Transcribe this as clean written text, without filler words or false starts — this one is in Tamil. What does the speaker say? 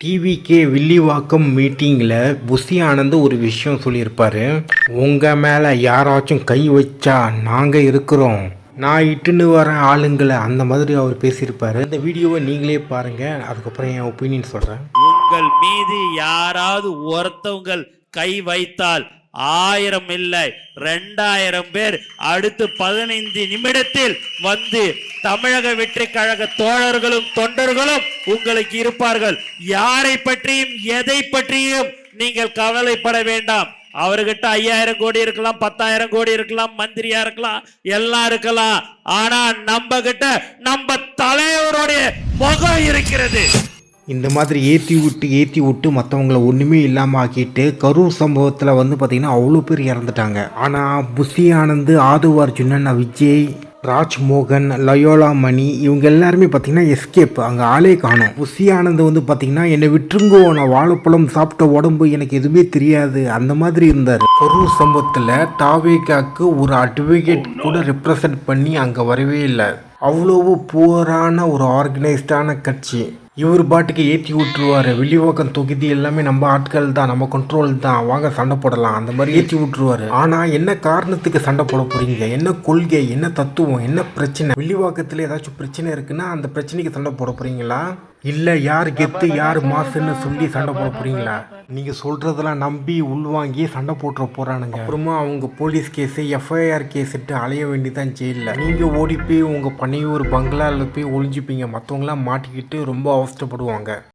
டிவிகே வில்லிவாக்கம் மீட்டிங்கில் புஷி ஆனந்த் ஒரு விஷயம் சொல்லியிருப்பாரு. உங்கள் மேலே யாராச்சும் கை வச்சா நாங்கள் இருக்கிறோம், நான் இட்டுன்னு வர ஆளுங்களை, அந்த மாதிரி அவர் பேசியிருப்பாரு. இந்த வீடியோவை நீங்களே பாருங்கள், அதுக்கப்புறம் என் ஒப்பீனியன் சொல்கிறேன். உங்கள் மீது யாராவது ஒருத்தவங்கள் கை வைத்தால் 1000 இல்லை 2000 பேர் அடுத்து 15 நிமிடத்தில் வந்து தமிழக வெற்றி கழக தோழர்களும் தொண்டர்களும் உங்களுக்கு இருப்பார்கள். யாரை பற்றியும் எதை பற்றியும் நீங்கள் கவலைப்பட வேண்டாம். அவர்கிட்ட 5000 கோடி இருக்கலாம், 10,000 கோடி இருக்கலாம், மந்திரியா இருக்கலாம், எல்லாம் இருக்கலாம். ஆனா நம்ம கிட்ட நம்ம தலைவருடைய முகம் இருக்கிறது. இந்த மாதிரி ஏற்றி விட்டு மற்றவங்கள ஒன்றுமே இல்லாமல் ஆக்கிட்டு கரூர் சம்பவத்தில் பார்த்திங்கன்னா அவ்வளோ பேர் இறந்துட்டாங்க. ஆனால் புஷி ஆனந்த், ஆதவ் அர்ஜுனன், விஜய், ராஜ்மோகன், லயோலா மணி இவங்க எல்லாருமே பார்த்திங்கன்னா எஸ்கேப், அங்கே ஆளே காணும். புஷி ஆனந்த் பார்த்திங்கன்னா என்னை விட்டுருங்கோ, நான் வாழைப்பழம் சாப்பிட்ட உடம்பு எனக்கு எதுவுமே தெரியாது, அந்த மாதிரி இருந்தார். கரூர் சம்பவத்தில் தாவேகாக்கு ஒரு அட்வொகேட் கூட ரெப்ரசன்ட் பண்ணி அங்கே வரவே இல்லை. அவ்வளவு புவரான ஒரு ஆர்கனைஸ்டான கட்சி. இவர் பாட்டுக்கு ஏற்றி விட்டுருவார். வில்லிவாக்கம் தொகுதி எல்லாமே நம்ம ஆட்கள் தான், நம்ம கண்ட்ரோல் தான், வாங்க சண்டை போடலாம், அந்த மாதிரி ஏற்றி விட்டுருவாரு. ஆனால் என்ன காரணத்துக்கு சண்டை போட போறீங்க? என்ன கொள்கை, என்ன தத்துவம், என்ன பிரச்சனை? வில்லிவாக்கத்தில் ஏதாச்சும் பிரச்சனை இருக்குன்னா அந்த பிரச்சனைக்கு சண்டை போட போறீங்களா? இல்லை யார் கெத்து யார் மாசுன்னு சொல்லி சண்டை போட போறீங்களா? நீங்கள் சொல்கிறதெல்லாம் நம்பி உள்வாங்கி சண்டை போட்டுற போகிறானுங்க. அப்புறமா அவங்க போலீஸ் கேஸு, எஃப்ஐஆர் கேஸுட்டு அலைய வேண்டிதான் ஜெயிலில். நீங்கள் ஓடி போய் உங்கள் பனையூர் பங்களாவில் போய் ஒளிஞ்சிப்பீங்க, மற்றவங்களாம் மாட்டிக்கிட்டு ரொம்ப அவஸ்தைப்படுவாங்க.